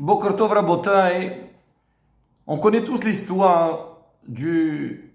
Boker Tov Rabotai, on connaît tous l'histoire du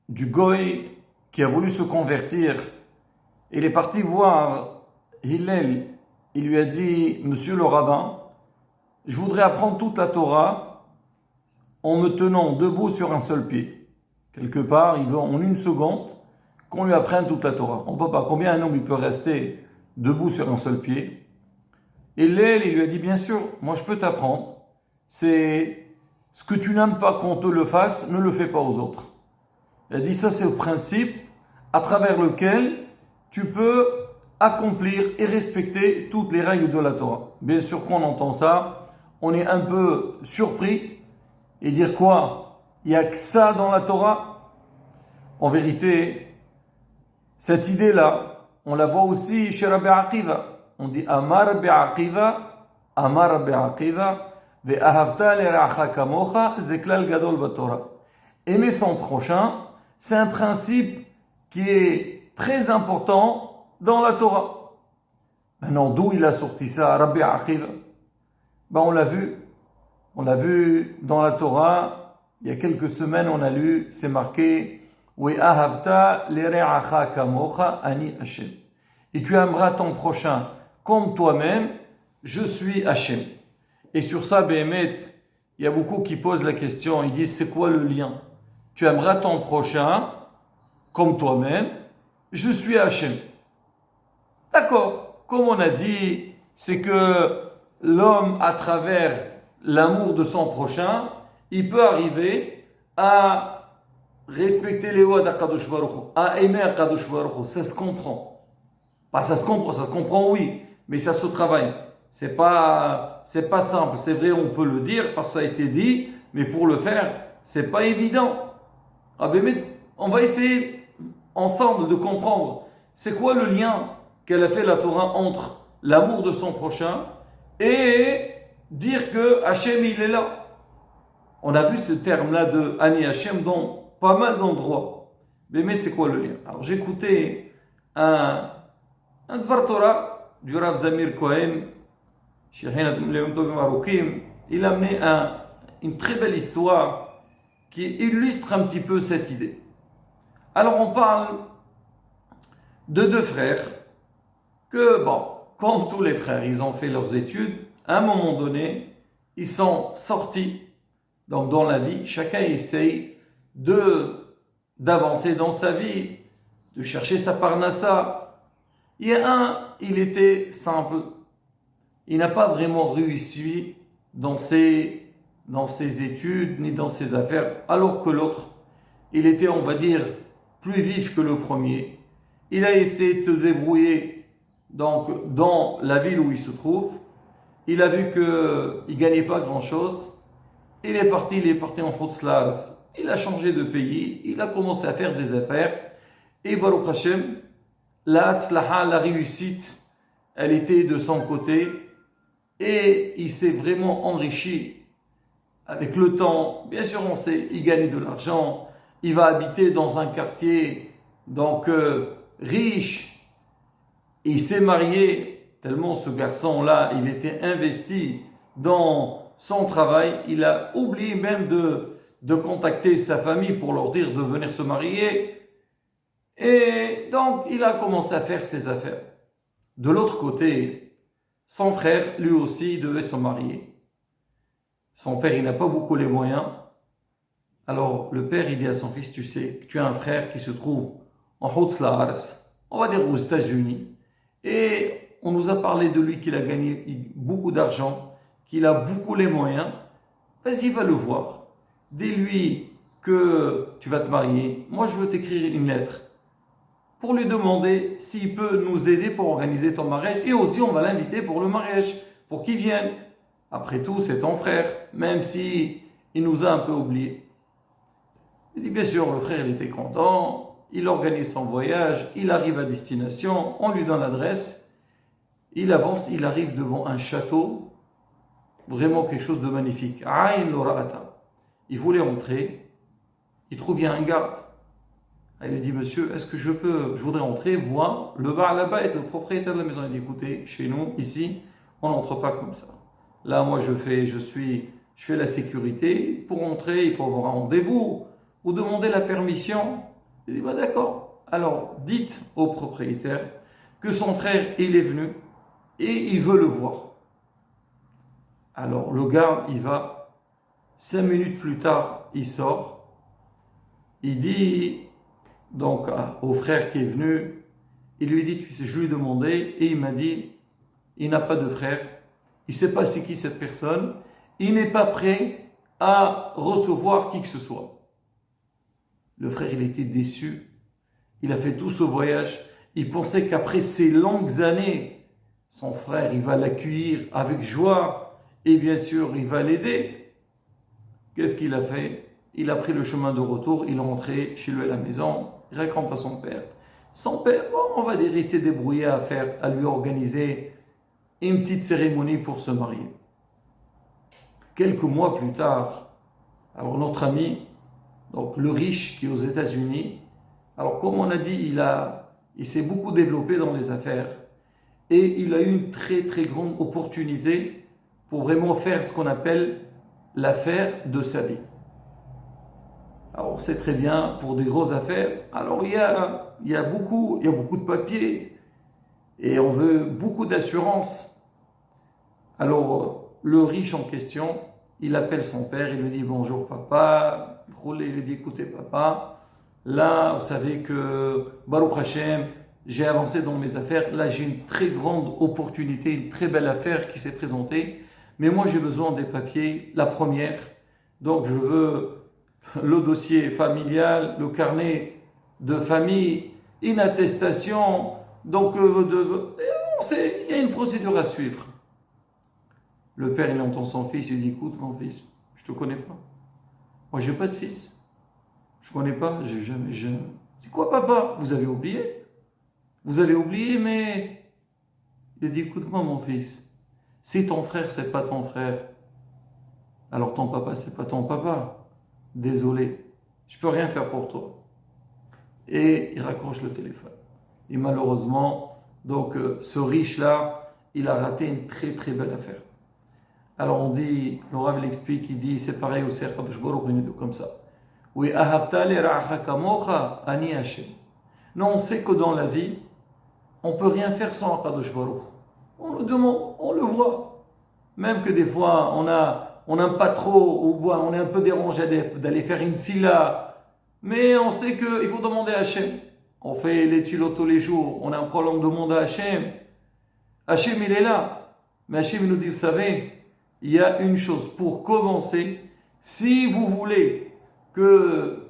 goy qui a voulu se convertir. Il est parti voir Hillel. Il lui a dit, Monsieur le rabbin, je voudrais apprendre toute la Torah en me tenant debout sur un seul pied. Quelque part, il veut en une seconde qu'on lui apprenne toute la Torah. On ne peut pas. Combien un homme il peut rester debout sur un seul pied? Hillel, il lui a dit, bien sûr, moi je peux t'apprendre. C'est ce que tu n'aimes pas qu'on te le fasse, ne le fais pas aux autres. Il a dit, ça c'est le principe à travers lequel tu peux accomplir et respecter toutes les règles de la Torah. Bien sûr, quand on entend ça, on est un peu surpris et dire quoi? Il n'y a que ça dans la Torah? En vérité, cette idée-là, on la voit aussi chez Rabbi Akiva. On dit Amar Rabbi Akiva, Amar Rabbi Akiva, ve'ahavta le'ra'acha kamocha, zeklal gadol b'Torah. Aimer son prochain, c'est un principe qui est très important dans la Torah. Maintenant, d'où il a sorti ça, Rabbi Akiva? On l'a vu dans la Torah, il y a quelques semaines, on a lu, c'est marqué Ve'ahavta le'ra'acha kamocha, ani Hashem. Et tu aimeras ton prochain comme toi-même, je suis Hashem. Et sur ça, Béhémet, il y a beaucoup qui posent la question, ils disent c'est quoi le lien? Tu aimeras ton prochain comme toi-même, je suis Hashem. D'accord, comme on a dit, c'est que l'homme, à travers l'amour de son prochain, il peut arriver à respecter les lois d'Akadosh Baruch Hu, à aimer Akadosh Baruch Hu. Ça se comprend. Ça se comprend, oui, mais ça se travaille. C'est pas simple. C'est vrai, on peut le dire parce que ça a été dit, mais pour le faire, c'est pas évident. On va essayer ensemble de comprendre c'est quoi le lien qu'elle a fait la Torah entre l'amour de son prochain et dire que Hachem il est là. On a vu ce terme-là de Ani Hachem dans pas mal d'endroits. Mais c'est quoi le lien? Alors j'écoutais un Dvar Torah du Rav Zamir Cohen, il a amené une très belle histoire qui illustre un petit peu cette idée. Alors on parle de deux frères que, comme tous les frères, ils ont fait leurs études. À un moment donné, ils sont sortis. Donc dans la vie, chacun essaye d'avancer dans sa vie, de chercher sa parnassa. Il y a un, il était simple. Il n'a pas vraiment réussi dans ses études ni dans ses affaires, alors que l'autre, il était, on va dire, plus vif que le premier. Il a essayé de se débrouiller donc, dans la ville où il se trouve. Il a vu qu'il ne gagnait pas grand-chose. Il est parti en Hutzlars. Il a changé de pays. Il a commencé à faire des affaires. Et Baruch Hashem, la réussite, elle était de son côté et il s'est vraiment enrichi avec le temps. Bien sûr, on sait, il gagne de l'argent, il va habiter dans un quartier donc riche, il s'est marié, tellement ce garçon-là, il était investi dans son travail, il a oublié même de contacter sa famille pour leur dire de venir se marier. Et donc, il a commencé à faire ses affaires. De l'autre côté, son frère, lui aussi, devait se marier. Son père, il n'a pas beaucoup les moyens. Alors, le père, il dit à son fils, tu sais, que tu as un frère qui se trouve en Hutzlars, on va dire aux États-Unis. Et on nous a parlé de lui qu'il a gagné beaucoup d'argent, qu'il a beaucoup les moyens. Vas-y, va le voir. Dis-lui que tu vas te marier. Moi, je veux t'écrire une lettre pour lui demander s'il peut nous aider pour organiser ton mariage. Et aussi, on va l'inviter pour le mariage, pour qu'il vienne. Après tout, c'est ton frère, même si il nous a un peu oubliés. Il dit, bien sûr, le frère, il était content. Il organise son voyage. Il arrive à destination. On lui donne l'adresse. Il avance. Il arrive devant un château. Vraiment quelque chose de magnifique. Aïn Lora'ata. Il voulait entrer. Il trouve il y a un garde. Il lui dit, monsieur, est-ce que je voudrais entrer, voir le bar là-bas, être le propriétaire de la maison. Il dit, écoutez, chez nous, ici, on n'entre pas comme ça. là moi je fais la sécurité, pour entrer il faut avoir un rendez-vous, ou demander la permission. Il dit, bah d'accord, alors dites au propriétaire que son frère il est venu et il veut le voir. Alors le gars il va, 5 minutes plus tard il sort, il dit donc au frère qui est venu, il lui dit, tu sais, je lui ai demandé et il m'a dit, il n'a pas de frère, il ne sait pas c'est qui cette personne, il n'est pas prêt à recevoir qui que ce soit. Le frère, il était déçu, il a fait tout ce voyage, il pensait qu'après ces longues années, son frère, il va l'accueillir avec joie et bien sûr, il va l'aider. Qu'est-ce qu'il a fait? Il a pris le chemin de retour, il est rentré chez lui à la maison, il raconte à son père. Son père, bon, on va dire, il s'est débrouillé à lui organiser une petite cérémonie pour se marier. Quelques mois plus tard, alors notre ami, donc le riche qui est aux États-Unis, alors comme on a dit, il s'est beaucoup développé dans les affaires et il a eu une très très grande opportunité pour vraiment faire ce qu'on appelle l'affaire de sa vie. Alors on sait très bien, pour des grosses affaires, alors il y a beaucoup de papiers et on veut beaucoup d'assurance. Alors le riche en question, il appelle son père, il lui dit bonjour papa, il lui dit écoutez papa, là vous savez que Baruch Hashem, j'ai avancé dans mes affaires, là j'ai une très grande opportunité, une très belle affaire qui s'est présentée, mais moi j'ai besoin des papiers, la première, donc je veux le dossier familial, le carnet de famille, une attestation, donc il y a une procédure à suivre. Le père, il entend son fils, il dit écoute mon fils, je te connais pas. Moi j'ai pas de fils. Je connais pas, j'ai jamais. C'est quoi papa? Vous avez oublié? Vous avez oublié, mais. Il dit écoute-moi mon fils, si ton frère c'est pas ton frère, alors ton papa c'est pas ton papa. Désolé, je peux rien faire pour toi. Et il raccroche le téléphone. Et malheureusement, donc ce riche-là, il a raté une très très belle affaire. Alors on dit, le Rav l'explique, il dit, c'est pareil au Sefer Kadosh Baruch Hu, comme ça. Oui, ahavta lera'acha kamocha ani Hashem. Non, on sait que dans la vie, on peut rien faire sans Kadosh Baruch. On le demande, on le voit. Même que des fois, on n'aime pas trop, ou on est un peu dérangé d'aller faire une fila, mais on sait qu'il faut demander à Hachem. On fait les filots tous les jours, on a un problème de demander à Hachem. Hachem, il est là. Mais Hachem, il nous dit, vous savez, il y a une chose, pour commencer, si vous voulez que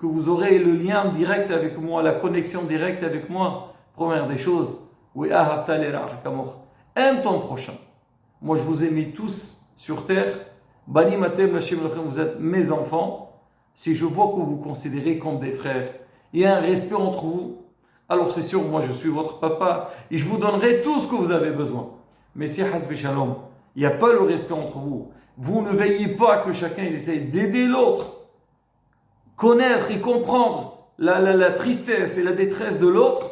vous aurez le lien direct avec moi, la connexion directe avec moi, première des choses, aime ton prochain. Moi, je vous ai mis tous sur terre, vous êtes mes enfants. Si je vois que vous vous considérez comme des frères, il y a un respect entre vous, alors c'est sûr, moi je suis votre papa et je vous donnerai tout ce que vous avez besoin. Mais si hasbi shalom, il n'y a pas le respect entre vous, vous ne veillez pas que chacun essaye d'aider l'autre, connaître et comprendre la tristesse et la détresse de l'autre,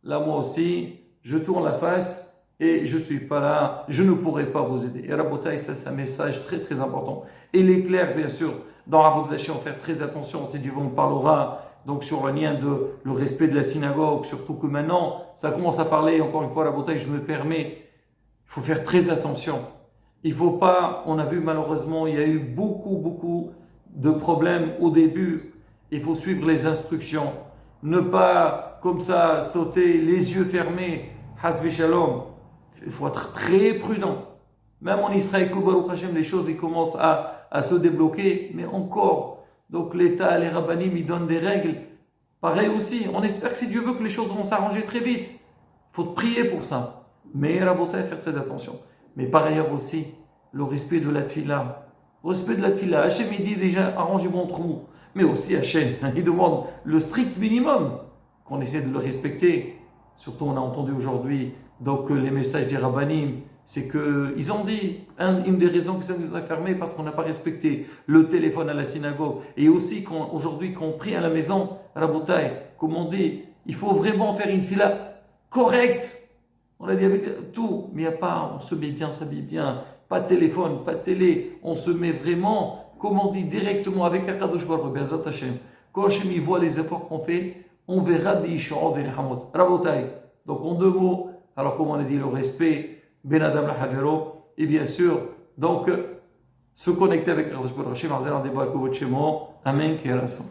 là moi aussi, je tourne la face et je ne suis pas là, je ne pourrai pas vous aider. Et Rabotai, ça c'est un message très très important. Et il est clair, bien sûr, dans Avodat Hashem, faire très attention, si Dieu vous parlera donc sur le lien de le respect de la synagogue, surtout que maintenant, ça commence à parler, encore une fois, Rabotai, je me permets, il faut faire très attention. Il ne faut pas, on a vu malheureusement, il y a eu beaucoup de problèmes au début. Il faut suivre les instructions. Ne pas, comme ça, sauter les yeux fermés. Hasbi shalom. Il faut être très prudent. Même en Israël, Baruch Hashem, les choses ils commencent à se débloquer. Mais encore, donc l'État, les rabbanim, ils donnent des règles. Pareil aussi, on espère que si Dieu veut que les choses vont s'arranger très vite. Il faut prier pour ça. Mais Rabotai, faire très attention. Mais par ailleurs aussi, le respect de la tfila. Respect de la tfila. Hachem, il dit déjà, arrangez-vous entre vous. Mais aussi Hachem, il demande le strict minimum, qu'on essaie de le respecter. Surtout, on a entendu aujourd'hui, donc les messages des rabbanim, c'est qu'ils ont dit, une des raisons que ça nous a fermé, parce qu'on n'a pas respecté le téléphone à la synagogue. Et aussi, aujourd'hui, quand on prie à la maison, Rabotai, comme on dit, il faut vraiment faire une fila correcte. On a dit avec tout, mais il n'y a pas, on se met bien, s'habille bien, pas de téléphone, pas de télé. On se met vraiment, comme on dit, directement avec Akadosh Baruch Hu, Be'ezrat Hashem. Quand Hashem il voit les efforts qu'on fait, on verra des Yishuot, des Nehamot. Rabotai. Donc en deux mots, alors comme on a dit, le respect, Ben Adam la Havero, et bien sûr, donc se connecter avec Akadosh Baruch Hu, Hashem, Amen, Kerason.